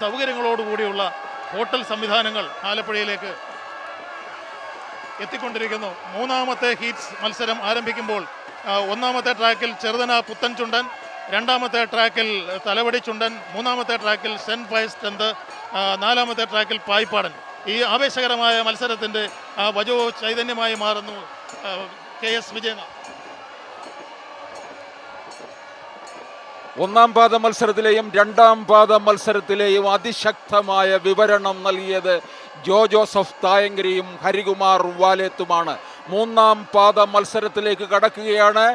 സൗകര്യങ്ങളോടുകൂടിയുള്ള hotel സംവിധാനങ്ങൾ ആലപ്പുഴയിലേക്ക് എത്തിക്കൊണ്ടിരിക്കുന്നു. മൂന്നാമത്തെ heats മത്സരം ആരംഭിക്കുമ്പോൾ ഒന്നാമത്തെ ട്രാക്കിൽ ചെറുതന പുത്തൻചുണ്ടൻ, രണ്ടാമത്തെ ട്രാക്കിൽ തലവടി ചുണ്ടൻ, മൂന്നാമത്തെ ട്രാക്കിൽ സെൻറ്റ് പയസ് ടെന്ത്, നാലാമത്തെ ട്രാക്കിൽ പായിപ്പാടൻ. ഈ ആവേശകരമായ മത്സരത്തിൻ്റെ വജോ ചൈതന്യമായി മാറുന്നു KS വിജയനാഥ്. ഒന്നാം പാദ മത്സരത്തിലെയും രണ്ടാം പാദ മത്സരത്തിലെയും അതിശക്തമായ വിവരണം നൽകിയത് ജോ ജോസഫ് തായങ്കരിയും ഹരികുമാർ വാലേത്തുമാണ്. മൂന്നാം പാദ മത്സരത്തിലേക്ക് കടക്കുകയാണ്.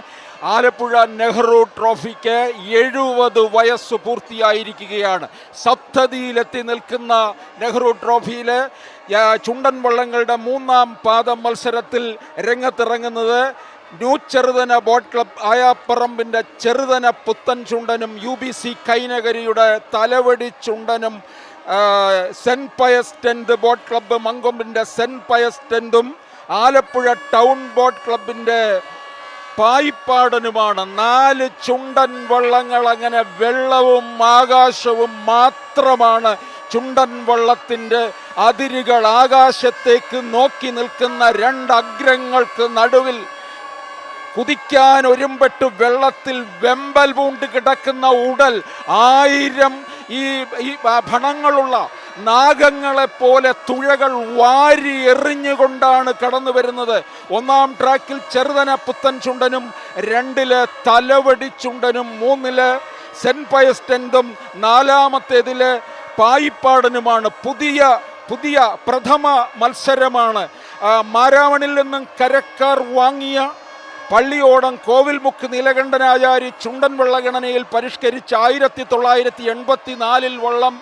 ആലപ്പുഴ നെഹ്റു ട്രോഫിക്ക് 70 വയസ്സ് പൂർത്തിയായിരിക്കുകയാണ്. സപ്തതിയിലെത്തി നിൽക്കുന്ന നെഹ്റു ട്രോഫിയിൽ ചുണ്ടൻ വള്ളങ്ങളുടെ മൂന്നാം പാദ മത്സരത്തിൽ രംഗത്തിറങ്ങുന്നത് ന്യൂ ചെറുതന ബോട്ട് ക്ലബ് ആയാപ്പറമ്പിൻ്റെ ചെറുതന പുത്തൻ ചുണ്ടനും UBC കൈനകരിയുടെ തലവടി ചുണ്ടനും Saint Pius tenth boat club മങ്കൊമ്പിൻ്റെ സെൻറ്റ് പയസ് ടെന്തും ആലപ്പുഴ ടൗൺ ബോട്ട് ക്ലബിൻ്റെ പായിപ്പാടനുമാണ്. 4 ചുണ്ടൻ വള്ളങ്ങൾ. അങ്ങനെ വെള്ളവും ആകാശവും മാത്രമാണ് ചുണ്ടൻ വള്ളത്തിൻ്റെ അതിരുകൾ. ആകാശത്തേക്ക് നോക്കി നിൽക്കുന്ന 2 അഗ്രങ്ങൾക്ക് നടുവിൽ കുതിക്കാൻ ഒരുമ്പെട്ട് വെള്ളത്തിൽ വെമ്പൽ പൂണ്ട് കിടക്കുന്ന ഉടൽ 1000 ഈ ഭണങ്ങളുള്ള നാഗങ്ങളെ പോലെ തുഴകൾ വാരി എറിഞ്ഞുകൊണ്ടാണ് കടന്നു വരുന്നത്. ഒന്നാം ട്രാക്കിൽ ചെറുതന പുത്തൻ ചുണ്ടനും, 2 തലവടി ചുണ്ടനും, 3 സെൻറ്റ് പയസ് ടെന്തും, 4 പായിപ്പാടനുമാണ്. പുതിയ പ്രഥമ മത്സരമാണ്. മാരാമണിൽ നിന്നും കരക്കാർ വാങ്ങിയ പള്ളിയോടം കോവിൽമുക്ക് നീലകണ്ഠനാചാരി ചുണ്ടൻ വെള്ളഗണനയിൽ പരിഷ്കരിച്ച് 1984 വള്ളം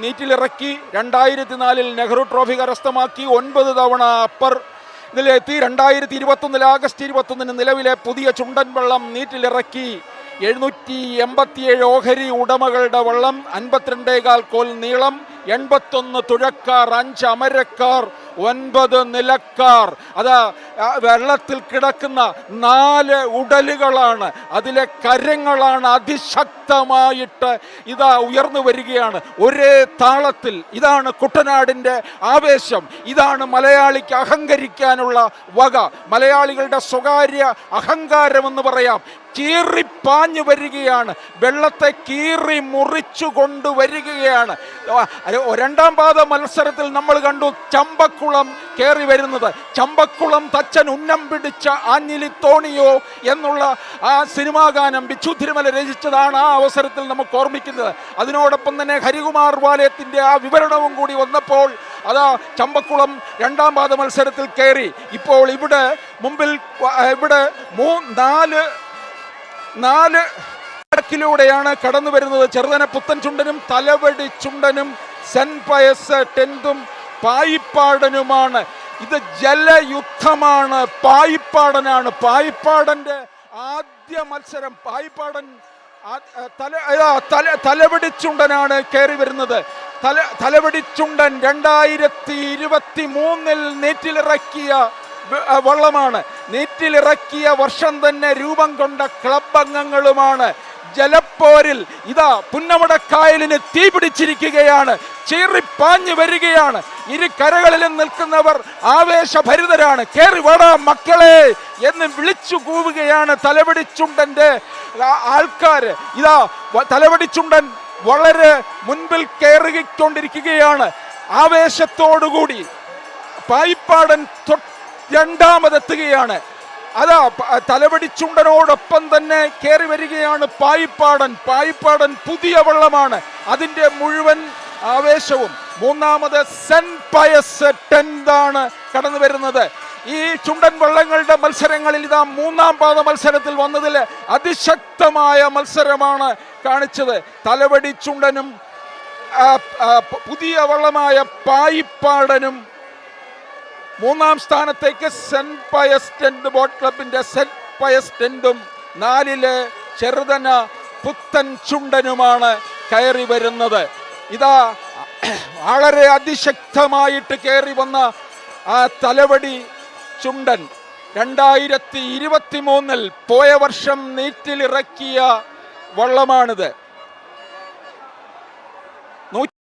നീറ്റിലിറക്കി. 2004 നെഹ്റു ട്രോഫി കരസ്ഥമാക്കി. 9 തവണ അപ്പർ ഇതിലെത്തി. 2021 ആഗസ്റ്റ് 21 നിലവിലെ പുതിയ ചുണ്ടൻ വെള്ളം നീറ്റിലിറക്കി. 787 ഓഹരി ഉടമകളുടെ വള്ളം, 52.25 കോൽ നീളം, 81 തുഴക്കാർ, 5 അമരക്കാർ, 9 നിലക്കാർ. അതാ വെള്ളത്തിൽ കിടക്കുന്ന 4 ഉടലുകളാണ്. അതിലെ കരങ്ങളാണ് അതിശക്തമായിട്ട് ഇതാ ഉയർന്നു വരികയാണ് ഒരേ താളത്തിൽ. ഇതാണ് കുട്ടനാടിൻ്റെ ആവേശം. ഇതാണ് മലയാളിക്ക് അഹങ്കരിക്കാനുള്ള വക. മലയാളികളുടെ സ്വകാര്യ അഹങ്കാരമെന്ന് പറയാം. കീറിപ്പാഞ്ഞു വരികയാണ്, വെള്ളത്തെ കീറി മുറിച്ചു കൊണ്ടുവരികയാണ്. രണ്ടാം പാദ മത്സരത്തിൽ നമ്മൾ കണ്ടു ചമ്പക്കുളം കയറി വരുന്നത്. ചമ്പക്കുളം തച്ചൻ ഉന്നം പിടിച്ച ആഞ്ഞിലി തോണിയോ എന്നുള്ള ആ സിനിമാ ഗാനം ബിച്ചു തിരുമല രചിച്ചതാണ് ആ അവസരത്തിൽ നമുക്ക് ഓർമ്മിക്കുന്നത്. അതിനോടൊപ്പം തന്നെ ഹരികുമാർ വാലേത്തിൻ്റെ ആ വിവരണവും കൂടി വന്നപ്പോൾ അതാ ചമ്പക്കുളം രണ്ടാം പാദ മത്സരത്തിൽ കയറി. ഇപ്പോൾ ഇവിടെ മുമ്പിൽ ഇവിടെ 4 ിലൂടെയാണ് കടന്നു വരുന്നത്. ചെറുതന പുത്തൻ ചുണ്ടനും, തലവടി ചുണ്ടനും, സെൻറ്റ് പയസ് ടെന്തും, പായിപ്പാടനുമാണ്. ഇത് ജലയുദ്ധമാണ്. പായിപ്പാടനാണ്. പായിപ്പാടന്റെ ആദ്യ മത്സരം. പായിപ്പാടൻ തലവടി ചുണ്ടനാണ് കയറി വരുന്നത്. തലവടി ചുണ്ടൻ 2023 നീറ്റിലിറക്കിയ വള്ളമാണ്. നീറ്റിലിറക്കിയ വർഷം തന്നെ രൂപം കൊണ്ട ക്ലബ് അംഗങ്ങളുമാണ്. ജലപ്പോരിൽ ഇതാ പുന്നമടക്കായലിന് തീ പിടിച്ചിരിക്കുകയാണ്. ചീറിപ്പാഞ്ഞു വരികയാണ്. ഇരു കരകളിലും നിൽക്കുന്നവർ ആവേശഭരിതരാണ്. കേറി വാടാ മക്കളെ എന്ന് വിളിച്ചു കൂവുകയാണ് തലവടി ചുണ്ടന്റെ ആൾക്കാര്. ഇതാ തലവടി ചുണ്ടൻ വളരെ മുൻപിൽ കയറിക്കൊണ്ടിരിക്കുകയാണ് ആവേശത്തോടുകൂടി. പായിപ്പാടൻ രണ്ടാമതെത്തുകയാണ്. അതാ തലവടി ചുണ്ടനോടൊപ്പം തന്നെ കയറി വരികയാണ് പായിപ്പാടൻ പുതിയ വള്ളമാണ്. അതിൻ്റെ മുഴുവൻ ആവേശവും. മൂന്നാമത് സെൻറ്റ് പയസ് ടെന്താണ് കടന്നു വരുന്നത്. ഈ ചുണ്ടൻ വള്ളങ്ങളുടെ മത്സരങ്ങളിൽ ഇതാ മൂന്നാം പാദ മത്സരത്തിൽ വന്നതിൽ അതിശക്തമായ മത്സരമാണ് കാണിച്ചത്. തലവടി ചുണ്ടനും പുതിയ വള്ളമായ പായിപ്പാടനും. മൂന്നാം സ്ഥാനത്തേക്ക് സെൻറ്റ് പയസ് ടെന്റ് ബോട്ട് ക്ലബിൻ്റെ സെൻറ്റ് പയസ് ടെന്റും 4 ചെറുതന പുത്തൻ ചുണ്ടനുമാണ് കയറി വരുന്നത്. ഇതാ വളരെ അതിശക്തമായിട്ട് കയറി വന്ന ആ തലവടി ചുണ്ടൻ 2023 പോയ വർഷം നീറ്റിലിറക്കിയ വള്ളമാണിത്. നൂറ്റി